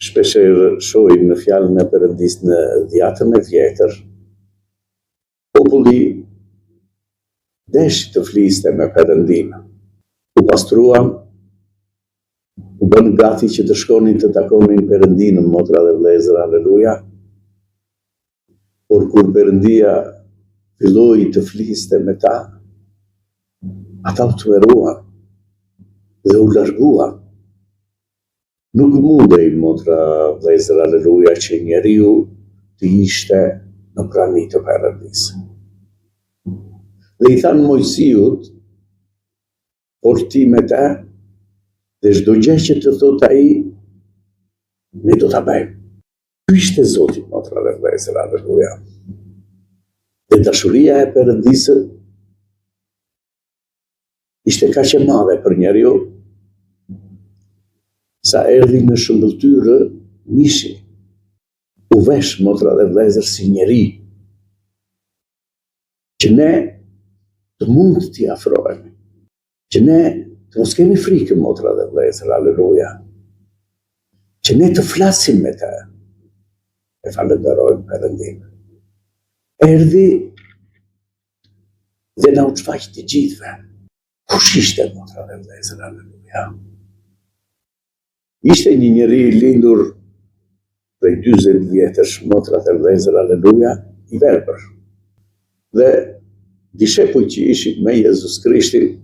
Shpesher shohim në fjalën e Perëndis në Dhjatën e Vjetër, populli deshi të fliste me Perëndin. U pastruan, u bën gati që të shkonin të takonin Perëndin, motra dhe vëllezër, aleluja. Por kur Perëndia filloi të fliste me ta, ata u tmerruan dhe u larguan. Nuk mundej, motra, vëllezër, aleluja, që njeriu të ishte në prani të Perëndis. Dhe i thanë Mojsiut, por ti me te, dhe çdo gjë që të thot ai, ne do ta bëjmë. Ky ishte Zoti, motra dhe vëllezër, aleluja. Dhe dashuria e Perëndisë ishte kaq e madhe për njeriu, sa erdhi në shëmbëltyrë mishi. U vesh, motra dhe vëllezër, si njeri, që ne të mund t'i afrohemi, që ne të mos kemi frikë, motra dhe vëllezër, aleluja, që ne të flasim me te, e falenderojmë Perëndin. Erdhi dhe na u çfaq të gjithëve. Kush ishte, motra dhe vëllezër, aleluja? Ishte një njeri i lindur prej 40 vjetësh, motra dhe vëllezër, aleluja, i verbër. Dhe dishepujt që ishin me Jezus Krishtin,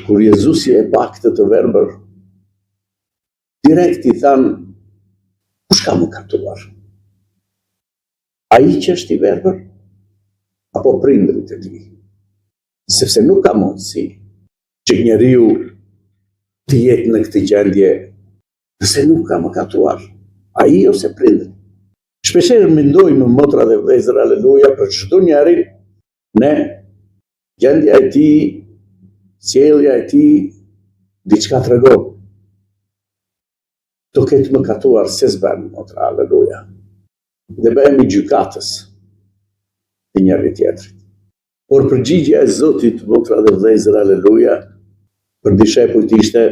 kur Jezusi e pa këtë të verbër, direkt i thanë, kush ka më kaptuar? Ai që është i verbër, apo prindrit e tij? Sepse nuk ka mundësi që njeriu të jetë në këtë gjendje nëse nuk ka më kaptuar, ai ose prindrit. Shpeshherë mendojmë, motra dhe vëllezër, aleluja, për çdo njeri, ne gjendja e tij, sjellja e tij, diçka tregon. Do ketë më kaptuar se s'bën, motra, aleluja. Dhe bëhemi gjykatës të njëri tjetrit. Por përgjigjja e Zotit, motra dhe vëllezër, aleluja, për dishepujt ishte,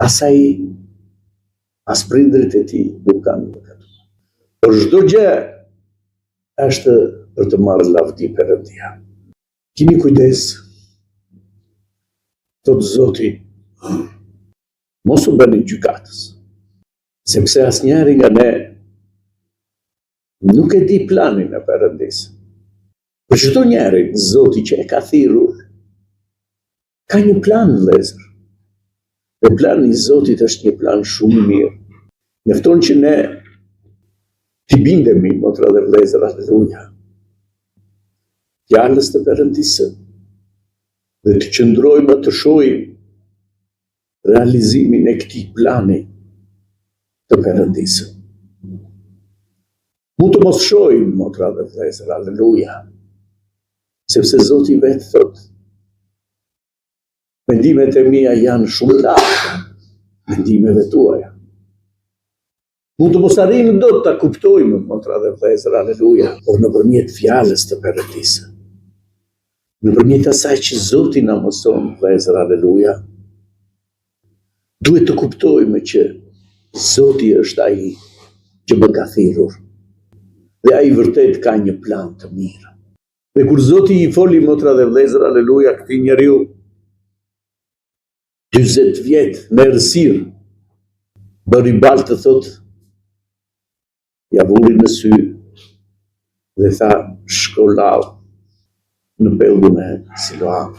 asaj, as prindrit e tij nuk kanë më kaptuar. Por çdo gjë është për të marrë lavdi Perëndia. Kini kujdes, thot Zoti, mos u bëni gjykatës, sepse asnjëri nga ne nuk e di planin e Perëndisë. Për çdo njeri, Zoti që e ka thirrur, ka një plan, vëllezër. Dhe plani i Zotit është një plan shumë i mirë. Mjafton që ne t'i bindemi, motra dhe vëllezër, aleluja, fjalës të Perëndisë, dhe të qëndrojmë të shohim realizimin e këtij plani të Perëndisë. Mund të mos shohim, motra dhe vëllezër, aleluja, sepse Zoti vetë thot, mendimet e mia janë shumë lartë mendimeve tuaja. Mund të mos arrijmë dot ta kuptojmë, motra dhe vëllezër, aleluja, por nëpërmjet fjalës të Perëndisë, nëpërmjet asaj që Zoti na mëson, vëllezër, aleluja, duhet të kuptojmë që Zoti është ai që më ka thirrur. Dhe ai vërtet ka një plan të mirë. Dhe kur Zoti i foli, motra dhe vëllezër, aleluja, këtij njeriu 40 vjet në errësirë, bëri balë të thot, ja vuri në sy dhe tha, shko lau në pellgun e Siloam.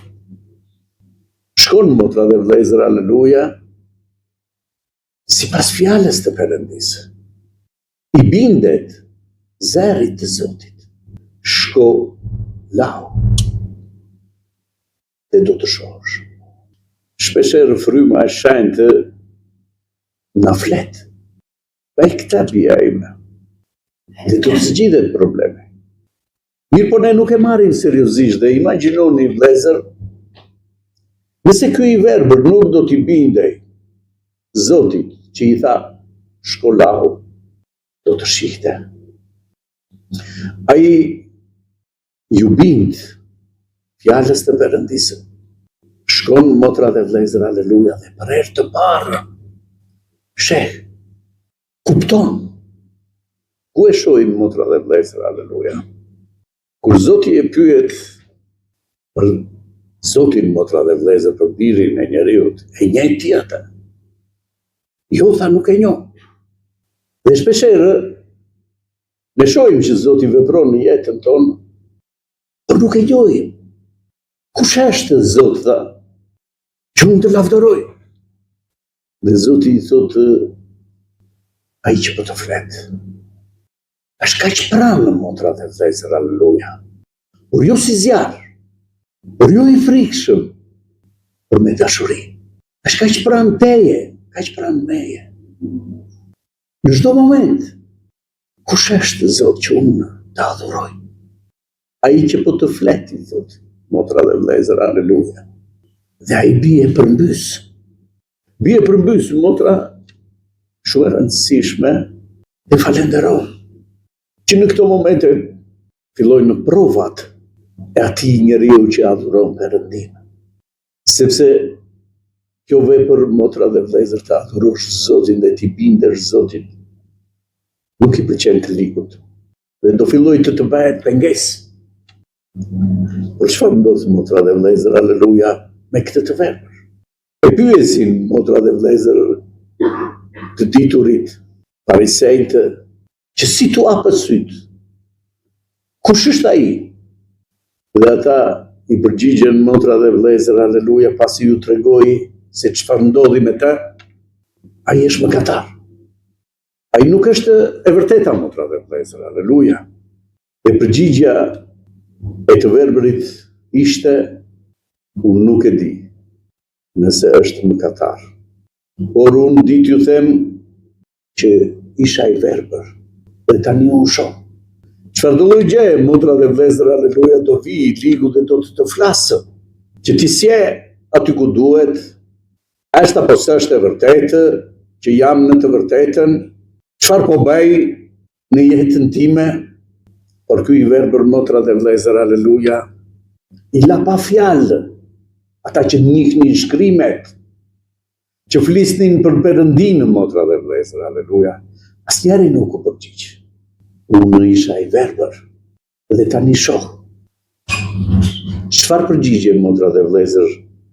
Shkon, motra dhe vëllezër, aleluja, sipas fjalës të Perëndisë. I bindet zërit të Zotit. Shko lau dhe do të shohësh. Shpeshherë fryma e shenjtë na flet. Pa i këta bia ime. Dhe do të zgjidhet problemi. Mirë, po ne nuk e marrim seriozisht dhe imagjinoni, vëllezër, nëse ky i verbër nuk do t'i bindej Zotit që i tha shko lau, do të shihte. Ai ju bind fjalës të Perëndisë. Shkon, motra dhe vëllezër, aleluja, dhe për herë të parë sheh kupton. Ku e shohim motra dhe vëllezër, aleluja? Kur Zoti e pyet për Zotin, motra dhe vëllezër, për birin e njeriut, e njeh tjetër. Jo, tha, nuk e njoh. Dhe shpeshherë ne shohim që Zoti vepron në jetën tonë, por nuk e njohim. Kush është Zoti, tha, që unë të lavdëroj? Dhe Zoti i thotë, ai që po të flet. Është kaq pranë, motra dhe vëllezër, aleluja. Por jo si zjarr, por jo i frikshëm, por me dashuri. Është kaq pranë teje, kaq pranë meje. Në çdo moment, kush është Zoti që unë të adhuroj? Ai që po të flet, i thotë, motra dhe vëllezër, aleluja. Dhe ai bie përmbys. Bie përmbys, motra, shumë e rëndësishme, dhe falenderoj. Që në këto momente fillojnë në provat e atij njeriu që adhuron Perëndin. Sepse kjo vepër, motra dhe vëllezër, të adhurosh Zotin dhe t'i bindesh Zotit, nuk i pëlqen të ligut. Dhe do filloj të bëhet pengesë. Por çfarë ndodh, motra dhe vëllezër, aleluja, me këtë të vepër? E pyesin, motra dhe vëllezër, të diturit, farisejt, që si tu hapë sytë? Kush është ai? Dhe ata i përgjigjen, motra dhe vëllezër, aleluja, pasi ju tregoi se çfarë ndodhi me të, ai është mëkatar. Ai nuk është e vërteta, motra dhe vëllezër, aleluja. E përgjigja e të verbërit ishte, unë nuk e di nëse është mëkatar. Por unë di t'ju them që isha i verbër dhe tani unë shoh. Çfarë do lloj gjë, motra dhe vëllezër, aleluja, do vi i ligu dhe do të flasë, që ti sje aty ku duhet, është apo s'është e vërtetë, që jam në të vërtetën, çfarë po bëj në jetën time, por ky i verbër, motra dhe vëllezër, aleluja, i la pa fjalë ata që njihnin shkrimet, që flisnin për Perëndinë, motra dhe vëllezër, aleluja, asnjëri nuk u përgjigj. Unë isha i verbër dhe tani shoh. Çfarë përgjigje, motra dhe vëllezër,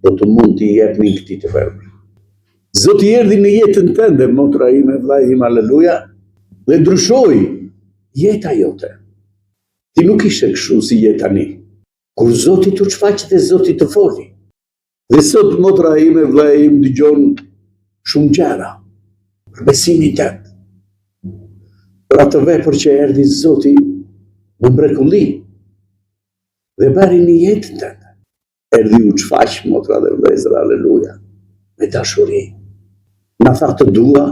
do të mund t'i jepni këtij të verbër? Zoti erdhi në jetën tënde, motra ime, vllai im, aleluja, dhe ndryshoi jeta jote. Ti nuk ishe kështu si je tani. Kur Zoti t'u shfaq dhe Zoti të foli. Dhe sot, motra ime, vllai im, dëgjon shumë gjëra për besimin tënd. Për atë vepër që erdhi Zoti me mrekulli dhe bëri në jetën tënde. Erdhi u shfaq, motra dhe vëllezër, aleluja, me dashuri. Na tha të dua,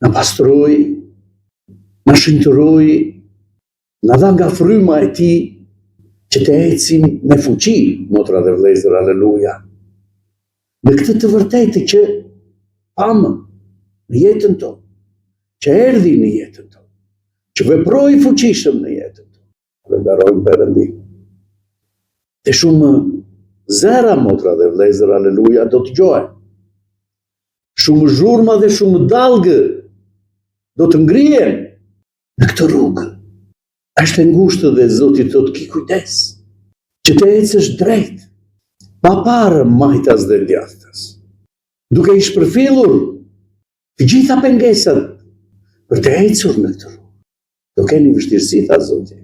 na pastroi, na shëntëroi, na dha nga fryma e tij që të ecim me fuqi, motra dhe vëllezër, aleluja. Me këtë të vërtetë që pamë në jetën tonë, që erdhi në jetën tonë, që veproi fuqishëm në jetën tonë. Dhe ndarojmë Perëndin. Dhe shumë zëra, motra dhe vëllezër, aleluja, do të gjohen. Shumë zhurma dhe shumë dallgë do të ngrihen në këtë rrugë. Është e ngushtë dhe Zoti thotë, ki kujdes, që të ecësh drejt, pa parë majtas dhe djathtas, duke i shpërfillur të gjitha pengesat për të ecur në këtë rrugë. Do keni vështirësi, tha Zoti,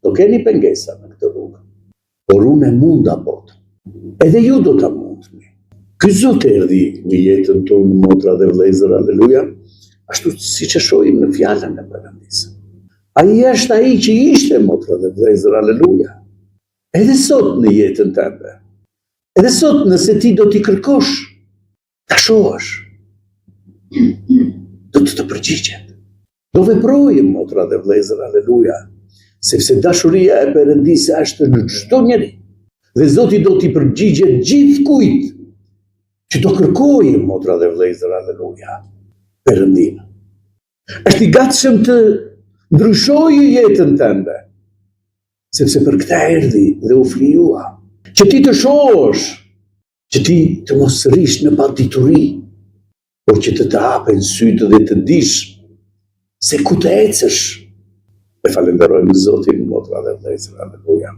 do keni pengesa në këtë rrugë, por unë e munda botën, edhe ju do ta mundni. Ky Zot erdhi në jetën tonë, motra dhe vëllezër, aleluja, ashtu siç e shohim në fjalën e Perëndisë. Ai është ai që ishte, motra dhe vëllezër, aleluja. Edhe sot në jetën tënde. Edhe sot nëse ti do t'i kërkosh, ta shohësh, do të përgjigjet. Do veprojë, motra dhe vëllezër, aleluja, sepse dashuria e Perëndisë është në çdo njeri. Dhe Zoti do t'i përgjigjet gjithkujt që do kërkojë, motra dhe vëllezër, aleluja, Perëndinë. Është i gatshëm të ndryshojë jetën tënde, sepse për këtë erdhi dhe u flijua, që ti të shohësh, që ti të mos rish në padituri, por që të hapen sytë dhe të dish se ku të ecësh. E falenderojmë Zotin, motra dhe vëllezër, aleluja.